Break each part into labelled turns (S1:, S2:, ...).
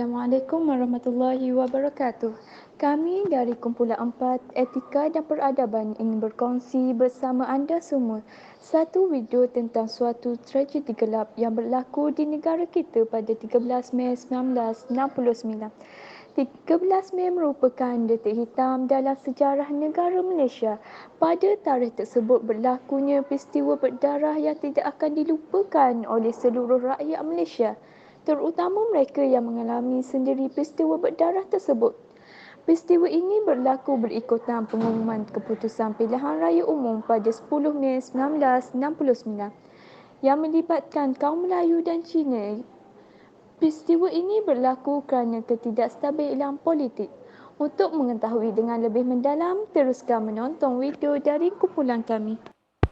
S1: Assalamualaikum warahmatullahi wabarakatuh. Kami dari Kumpulan 4 Etika dan Peradaban ingin berkongsi bersama anda semua satu video tentang suatu tragedi gelap yang berlaku di negara kita pada 13 Mei 1969. 13 Mei merupakan detik hitam dalam sejarah negara Malaysia. Pada tarikh tersebut berlakunya peristiwa berdarah yang tidak akan dilupakan oleh seluruh rakyat Malaysia, terutama mereka yang mengalami sendiri peristiwa berdarah tersebut. Peristiwa ini berlaku berikutan pengumuman keputusan pilihan raya umum pada 10 Mei 1969 yang melibatkan kaum Melayu dan Cina. Peristiwa ini berlaku kerana ketidakstabilan politik. Untuk mengetahui dengan lebih mendalam, teruskan menonton video dari kumpulan kami.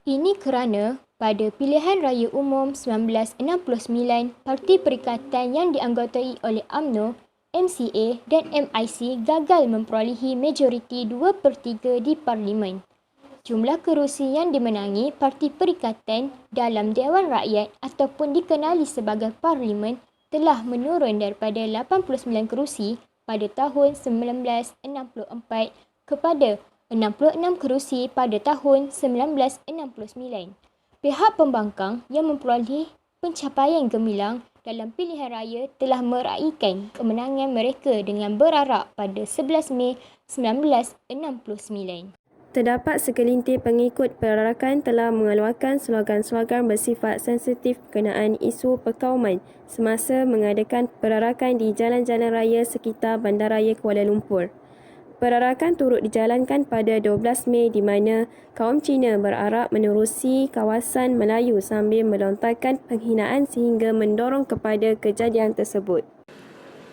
S2: Ini kerana pada pilihan raya umum 1969, Parti Perikatan yang dianggotai oleh UMNO, MCA dan MIC gagal memperolehi majoriti 2/3 di Parlimen. Jumlah kerusi yang dimenangi Parti Perikatan dalam Dewan Rakyat ataupun dikenali sebagai Parlimen telah menurun daripada 89 kerusi pada tahun 1964 kepada 66 kerusi pada tahun 1969. Pihak pembangkang yang memperoleh pencapaian gemilang dalam pilihan raya telah meraihkan kemenangan mereka dengan berarak pada 11 Mei 1969.
S3: Terdapat segelintir pengikut perarakan telah mengeluarkan slogan-slogan bersifat sensitif berkenaan isu perkauman semasa mengadakan perarakan di jalan-jalan raya sekitar Bandaraya Kuala Lumpur. Perarakan turut dijalankan pada 12 Mei di mana kaum Cina berarak menerusi kawasan Melayu sambil melontarkan penghinaan sehingga mendorong kepada kejadian tersebut.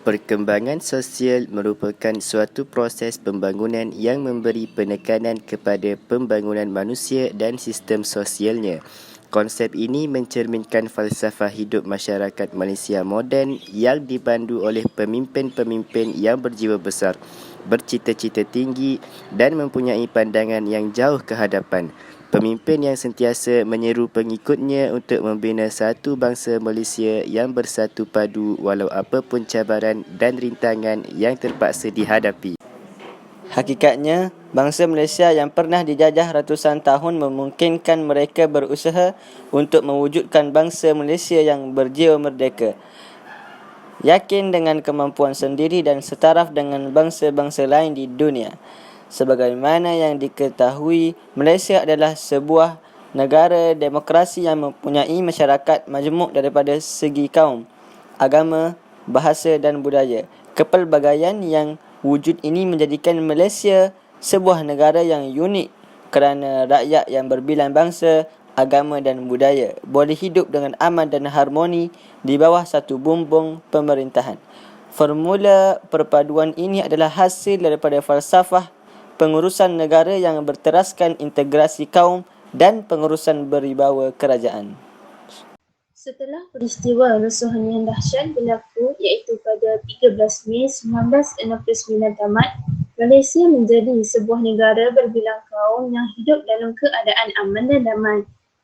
S4: Perkembangan sosial merupakan suatu proses pembangunan yang memberi penekanan kepada pembangunan manusia dan sistem sosialnya. Konsep ini mencerminkan falsafah hidup masyarakat Malaysia moden yang dipandu oleh pemimpin-pemimpin yang berjiwa besar, bercita-cita tinggi dan mempunyai pandangan yang jauh ke hadapan. Pemimpin yang sentiasa menyeru pengikutnya untuk membina satu bangsa Malaysia yang bersatu padu walau apapun cabaran dan rintangan yang terpaksa dihadapi.
S5: Hakikatnya, bangsa Malaysia yang pernah dijajah ratusan tahun memungkinkan mereka berusaha untuk mewujudkan bangsa Malaysia yang berjiwa merdeka, yakin dengan kemampuan sendiri dan setaraf dengan bangsa-bangsa lain di dunia. Sebagaimana yang diketahui, Malaysia adalah sebuah negara demokrasi yang mempunyai masyarakat majmuk daripada segi kaum, agama, bahasa dan budaya. Kepelbagaian yang wujud ini menjadikan Malaysia sebuah negara yang unik kerana rakyat yang berbilang bangsa, agama dan budaya boleh hidup dengan aman dan harmoni di bawah satu bumbung pemerintahan. Formula perpaduan ini adalah hasil daripada falsafah pengurusan negara yang berteraskan integrasi kaum dan pengurusan beribawa kerajaan.
S6: Setelah peristiwa rusuhan yang dahsyat berlaku iaitu pada 13 Mei 1969 tamat, Malaysia menjadi sebuah negara berbilang kaum yang hidup dalam keadaan aman dan damai.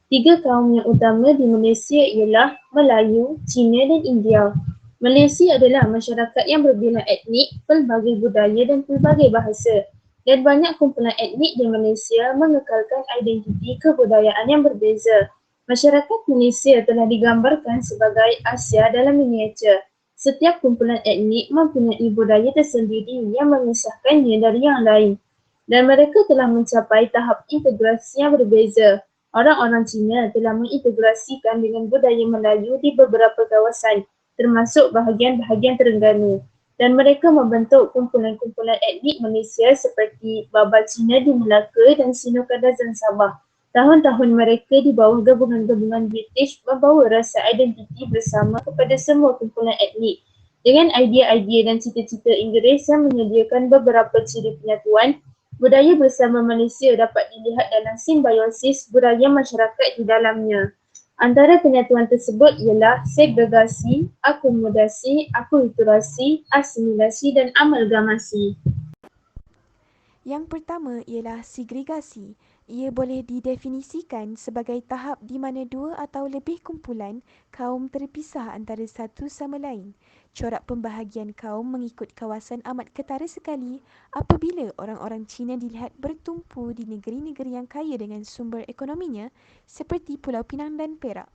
S6: Tiga kaum yang utama di Malaysia ialah Melayu, Cina dan India. Malaysia adalah masyarakat yang berbilang etnik, pelbagai budaya dan pelbagai bahasa. Dan banyak kumpulan etnik di Malaysia mengekalkan identiti kebudayaan yang berbeza. Masyarakat Malaysia telah digambarkan sebagai Asia dalam miniatur. Setiap kumpulan etnik mempunyai budaya tersendiri yang memisahkannya dari yang lain. Dan mereka telah mencapai tahap integrasi yang berbeza. Orang-orang Cina telah mengintegrasikan dengan budaya Melayu di beberapa kawasan, termasuk bahagian-bahagian Terengganu. Dan mereka membentuk kumpulan-kumpulan etnik Malaysia seperti Baba Cina di Melaka dan Sino-Kadazan dan Sabah. Tahun-tahun mereka di bawah gabungan-gabungan British membawa rasa identiti bersama kepada semua kumpulan etnik. Dengan idea-idea dan cita-cita Inggeris yang menyediakan beberapa ciri penyatuan, budaya bersama Malaysia dapat dilihat dalam simbiosis budaya masyarakat di dalamnya. Antara penyatuan tersebut ialah segregasi, akomodasi, akulturasi, asimilasi dan amalgamasi.
S7: Yang pertama ialah segregasi. Ia boleh didefinisikan sebagai tahap di mana dua atau lebih kumpulan kaum terpisah antara satu sama lain. Corak pembahagian kaum mengikut kawasan amat ketara sekali apabila orang-orang Cina dilihat bertumpu di negeri-negeri yang kaya dengan sumber ekonominya seperti Pulau Pinang dan Perak.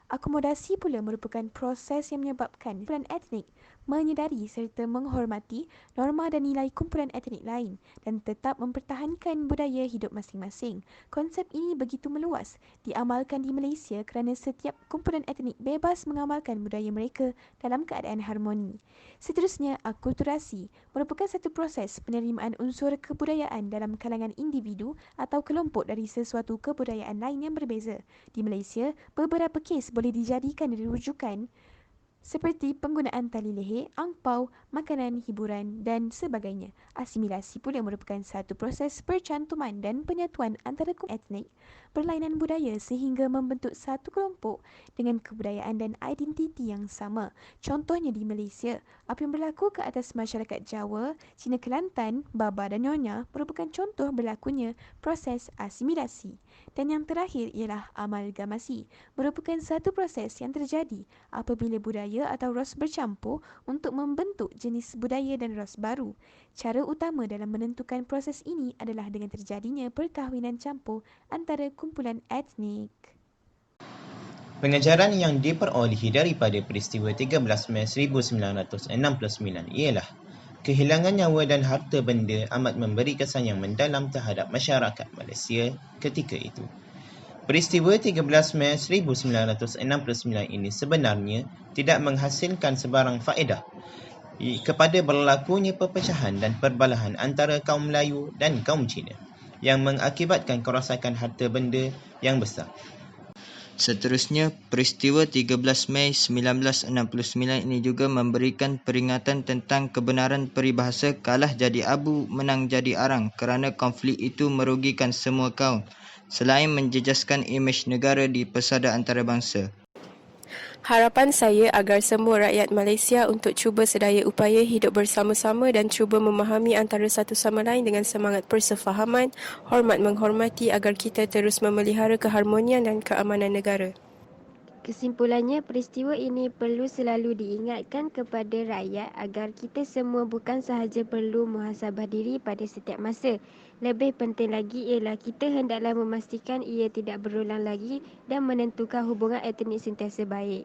S7: Akomodasi pula merupakan proses yang menyebabkan kumpulan etnik menyedari serta menghormati norma dan nilai kumpulan etnik lain dan tetap mempertahankan budaya hidup masing-masing. Konsep ini begitu meluas diamalkan di Malaysia kerana setiap kumpulan etnik bebas mengamalkan budaya mereka dalam keadaan harmoni. Seterusnya, akulturasi merupakan satu proses penerimaan unsur kebudayaan dalam kalangan individu atau kelompok dari sesuatu kebudayaan lain yang berbeza. Di Malaysia, beberapa kes boleh dijadikan rujukan seperti penggunaan tali leher, angpau, makanan, hiburan dan sebagainya. Asimilasi pula merupakan satu proses percantuman dan penyatuan antara kumpulan etnik berlainan budaya sehingga membentuk satu kelompok dengan kebudayaan dan identiti yang sama. Contohnya di Malaysia, apa yang berlaku ke atas masyarakat Jawa, Cina Kelantan, Baba dan Nyonya merupakan contoh berlakunya proses asimilasi. Dan yang terakhir ialah amalgamasi, merupakan satu proses yang terjadi apabila budaya atau ras bercampur untuk membentuk jenis budaya dan ras baru. Cara utama dalam menentukan proses ini adalah dengan terjadinya perkahwinan campur antara kumpulan etnik.
S8: Pengajaran yang diperolehi daripada peristiwa 13 Mei 1969 ialah kehilangan nyawa dan harta benda amat memberi kesan yang mendalam terhadap masyarakat Malaysia ketika itu. Peristiwa 13 Mei 1969 ini sebenarnya tidak menghasilkan sebarang faedah kepada berlakunya perpecahan dan perbalahan antara kaum Melayu dan kaum Cina yang mengakibatkan kerosakan harta benda yang besar.
S5: Seterusnya, peristiwa 13 Mei 1969 ini juga memberikan peringatan tentang kebenaran peribahasa kalah jadi abu, menang jadi arang kerana konflik itu merugikan semua kaum, selain menjejaskan imej negara di pesada antarabangsa.
S3: Harapan saya agar semua rakyat Malaysia untuk cuba sedaya upaya hidup bersama-sama dan cuba memahami antara satu sama lain dengan semangat persefahaman, hormat menghormati agar kita terus memelihara keharmonian dan keamanan negara.
S9: Kesimpulannya, peristiwa ini perlu selalu diingatkan kepada rakyat agar kita semua bukan sahaja perlu muhasabah diri pada setiap masa. Lebih penting lagi ialah kita hendaklah memastikan ia tidak berulang lagi dan menentukan hubungan etnik sentiasa baik.